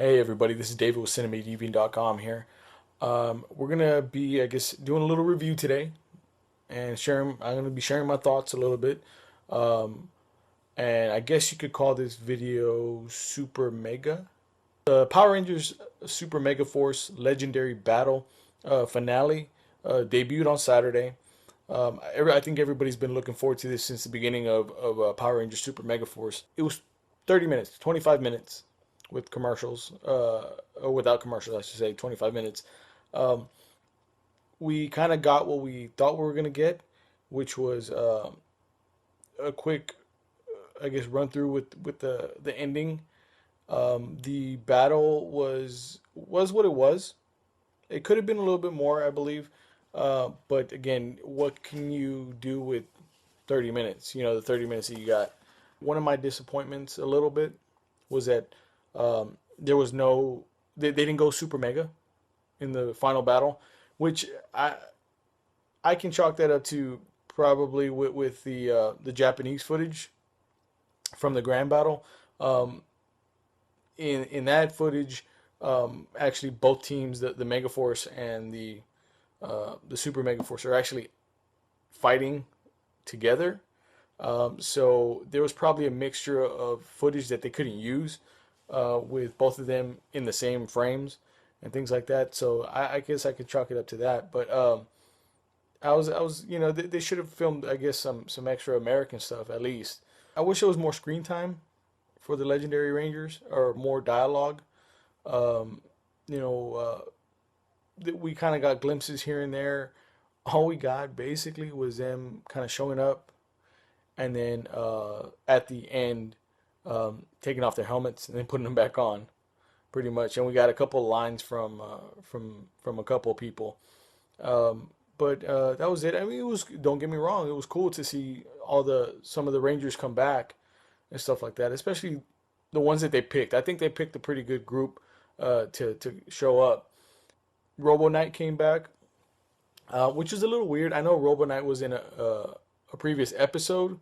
Hey everybody, this is David with CinemaDeviant.com here. We're gonna be, doing a little review today and sharing. I'm gonna be sharing my thoughts a little bit, um, and I guess you could call this video Super Mega. The Power Rangers Super Mega Force Legendary Battle finale debuted on Saturday. I think everybody's been looking forward to this since the beginning of Power Rangers Super Mega Force. It was 30 minutes, 25 minutes with commercials, or without commercials, I should say, 25 minutes. Um, we kind of got what we thought we were going to get, which was a quick, run through with the ending. The battle was what it was. It could have been a little bit more, I believe. But again, what can you do with 30 minutes? You know, the 30 minutes that you got. One of my disappointments a little bit was that there was no, they didn't go super mega in the final battle, which I can chalk that up to probably with the Japanese footage from the grand battle. Um, in that footage, actually both teams, the Megaforce and the Super Megaforce, are actually fighting together. So there was probably a mixture of footage that they couldn't use with both of them in the same frames and things like that. So I guess I could chalk it up to that. But they should have filmed, I guess, some extra American stuff at least. I wish there was more screen time for the Legendary Rangers or more dialogue. Um, you know, we kind of got glimpses here and there. All we got basically was them kind of showing up and then at the end taking off their helmets and then putting them back on, pretty much. And we got a couple lines from a couple of people, but that was it. I mean, it was, don't get me wrong, it was cool to see some of the Rangers come back and stuff like that, especially the ones that they picked. I think they picked a pretty good group to show up. Robo Knight came back, which is a little weird. I know Robo Knight was in a previous episode.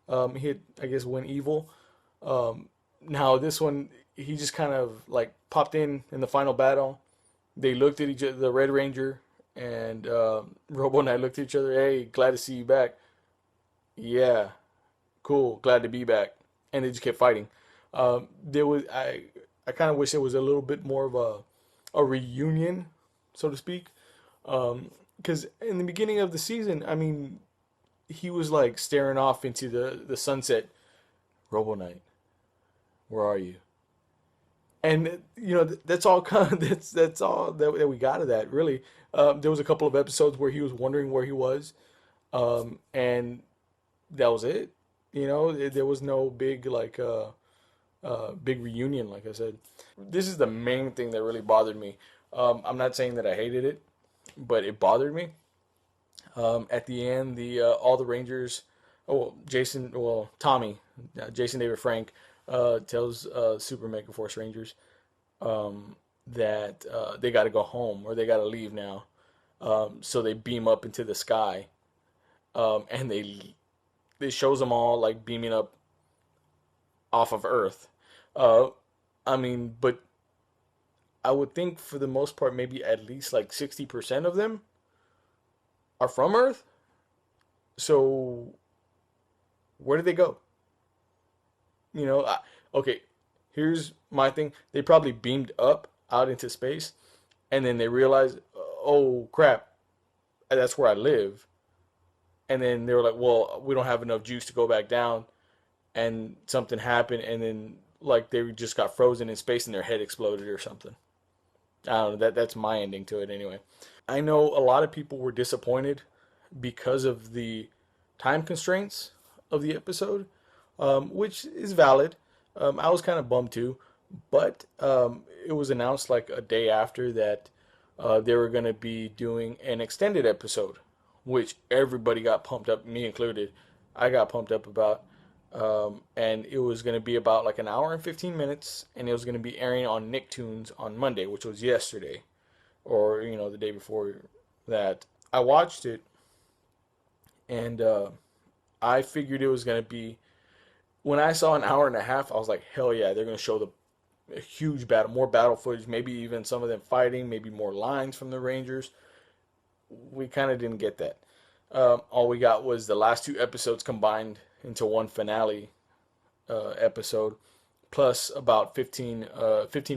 He had, I guess, went evil. Now this one, he just kind of like popped in the final battle. They looked at each other, the Red Ranger and Robo Knight looked at each other. Hey, glad to see you back. Yeah, cool, glad to be back. And they just kept fighting. There was I kind of wish there was a little bit more of a reunion, so to speak. Because in the beginning of the season, I mean, he was like staring off into the sunset. Robo Knight, where are you? And that's all kind of that's all that we got of that really. There was a couple of episodes where he was wondering where he was, and that was it. There was no big big reunion, like I said. This is the main thing that really bothered me. I'm not saying that I hated it, but it bothered me. At the end, the all the Rangers, Tommy, Jason David Frank, tells Super Mega Force Rangers that they got to go home or they got to leave now. So they beam up into the sky, and they shows them all like beaming up off of Earth. Uh, I mean, but I would think for the most part, maybe at least like 60% of them are from Earth. So where did they go? You know, I, okay, here's my thing. They probably beamed up out into space and then they realized, oh crap, that's where I live. And then they were like, well, we don't have enough juice to go back down. And something happened. And then, like, they just got frozen in space and their head exploded or something. I don't know. That's my ending to it anyway. I know a lot of people were disappointed because of the time constraints of the episode, which is valid. I was kind of bummed too, but it was announced like a day after that they were going to be doing an extended episode, which everybody got pumped up, me included. I got pumped up about. And it was going to be about like an hour and 15 minutes, and it was going to be airing on Nicktoons on Monday, which was yesterday, or the day before that. I watched it, and I figured it was going to be. When I saw an hour and a half, I was like, hell yeah, they're going to show a huge battle, more battle footage, maybe even some of them fighting, maybe more lines from the Rangers. We kind of didn't get that. All we got was the last two episodes combined into one finale episode, plus about 15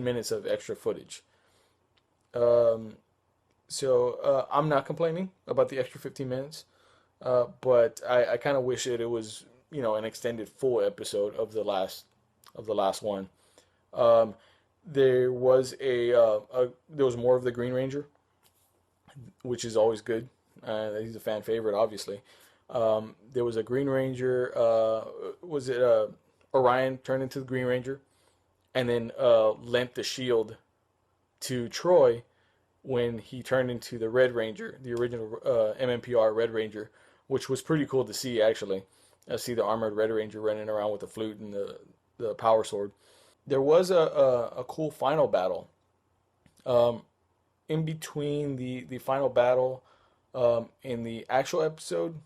minutes of extra footage. Um, so I'm not complaining about the extra 15 minutes, but I kind of wish it was an extended full episode of the last one. Um, there was there was more of the Green Ranger, which is always good. He's a fan favorite, obviously. There was a Green Ranger. Was it Orion turned into the Green Ranger, and then lent the shield to Troy when he turned into the Red Ranger, the original MMPR Red Ranger, which was pretty cool to see actually. I see the armored Red Ranger running around with the flute and the power sword. There was a cool final battle. Um, in between the final battle in the actual episode,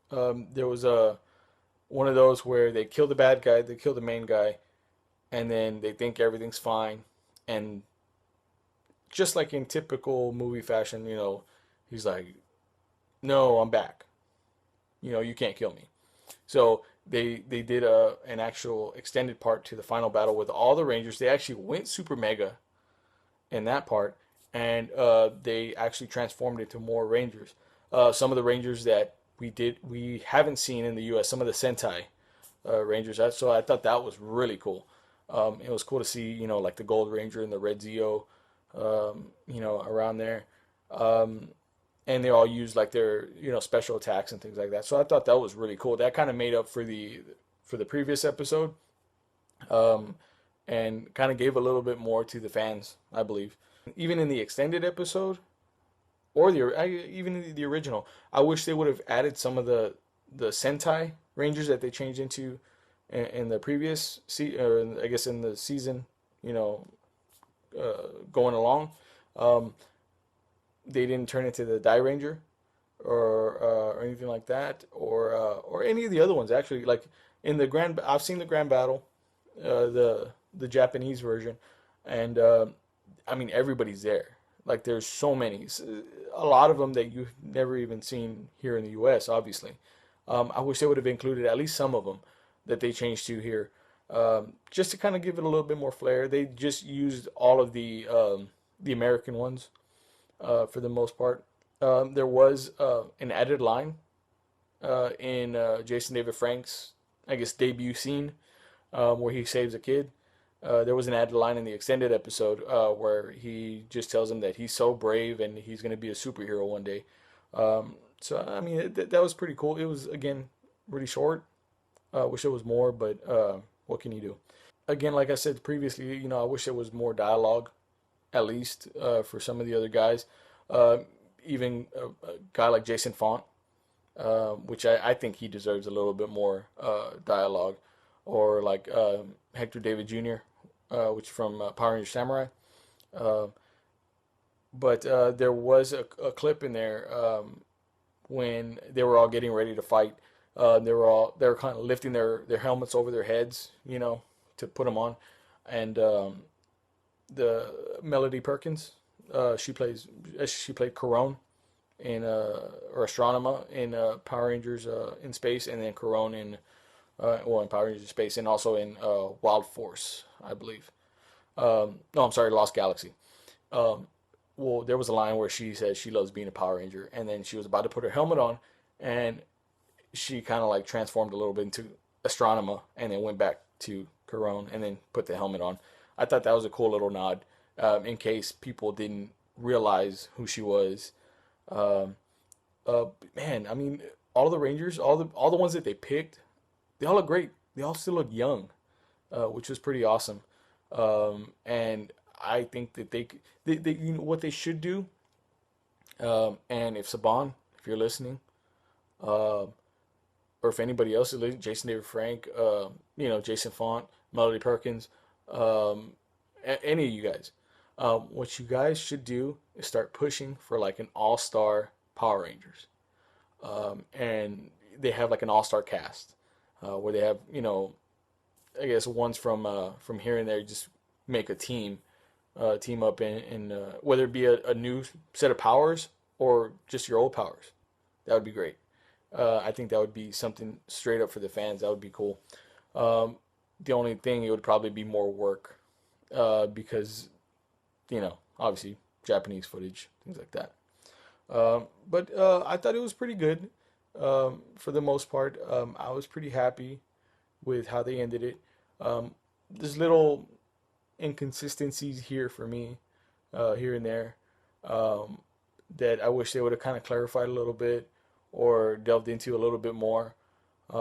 there was one of those where they kill the bad guy, they kill the main guy, and then they think everything's fine, and just like in typical movie fashion, he's like, "No, I'm back. You can't kill me." So they did an actual extended part to the final battle with all the Rangers. They actually went super mega in that part, and they actually transformed into more Rangers. Some of the Rangers that we haven't seen in the U.S. Some of the Sentai Rangers. So I thought that was really cool. It was cool to see like the Gold Ranger and the Red Zeo, around there. Um, and they all use like their special attacks and things like that. So I thought that was really cool. That kind of made up for the previous episode, um, and kind of gave a little bit more to the fans, I believe. Even in the extended episode, or even in the original, I wish they would have added some of the Sentai Rangers that they changed into in the previous or I guess in the season, going along. Um, they didn't turn into the Die Ranger or anything like that, or any of the other ones actually. Like in the grand, I've seen the Grand Battle, the Japanese version, and I mean everybody's there. Like there's so many, a lot of them that you've never even seen here in the U.S. Obviously, I wish they would have included at least some of them that they changed to here, just to kind of give it a little bit more flair. They just used all of the American ones for the most part. There was an added line in Jason David Frank's, I guess, debut scene where he saves a kid. There was an added line in the extended episode where he just tells him that he's so brave and he's going to be a superhero one day. So, I mean, that was pretty cool. It was, again, really short. Wish it was more, but what can you do? Again, like I said previously, I wish there was more dialogue, at least for some of the other guys. Uh, Even a guy like Jason Font, which I think he deserves a little bit more dialogue, or like Hector David Jr., which from Power Rangers Samurai. Uh, but there was a clip in there when they were all getting ready to fight. They were kind of lifting their helmets over their heads, to put them on, and the Melody Perkins, she played Corone in or Astronema in Power Rangers in Space, and then Corone in in Power Rangers in Space, and also in Wild Force, I believe. No, I'm sorry, Lost Galaxy. Um, well, there was a line where she said she loves being a Power Ranger, and then she was about to put her helmet on, and she kind of like transformed a little bit into Astronema, and then went back to Corone, and then put the helmet on. I thought that was a cool little nod, in case people didn't realize who she was. Um, uh, Man, I mean, all the Rangers, all the ones that they picked, they all look great. They all still look young, which was pretty awesome. And I think that what they should do. And if Saban, if you're listening, uh, or if anybody else is listening, Jason David Frank, Jason Font, Melody Perkins, um, any of you guys, what you guys should do is start pushing for like an all-star Power Rangers, and they have like an all-star cast, where they have I guess ones from here and there, just make a team up in whether it be a new set of powers or just your old powers. That would be great. I think that would be something straight up for the fans. That would be cool. The only thing, it would probably be more work because, obviously Japanese footage, things like that. But I thought it was pretty good for the most part. I was pretty happy with how they ended it. There's little inconsistencies here for me, here and there, that I wish they would have kind of clarified a little bit or delved into a little bit more.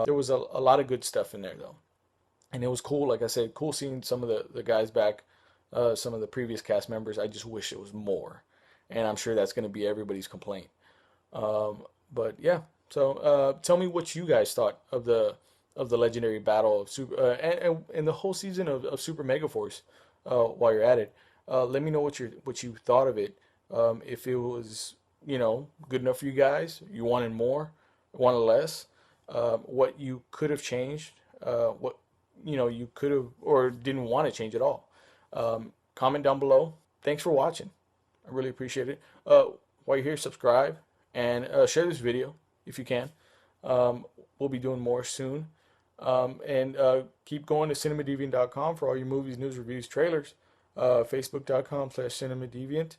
There was a lot of good stuff in there though, and it was cool. Like I said, cool seeing some of the guys back, some of the previous cast members. I just wish it was more, and I'm sure that's going to be everybody's complaint. But yeah, so tell me what you guys thought of the legendary battle of Super and the whole season of Super Megaforce. While you're at it, let me know what you thought of it. If it was good enough for you guys, you wanted more, wanted less, what you could have changed, what you could have or didn't want to change at all. Comment down below. Thanks for watching. I really appreciate it. While you're here, subscribe and share this video if you can. We'll be doing more soon. And keep going to cinemadeviant.com for all your movies, news, reviews, trailers. Facebook.com/cinemadeviant.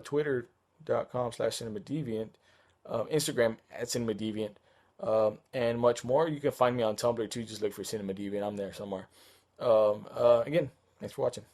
Twitter.com/cinemadeviant. Instagram @cinemadeviant. And much more. You can find me on Tumblr too. Just look for Cinema Deviant. I'm there somewhere. Again, thanks for watching.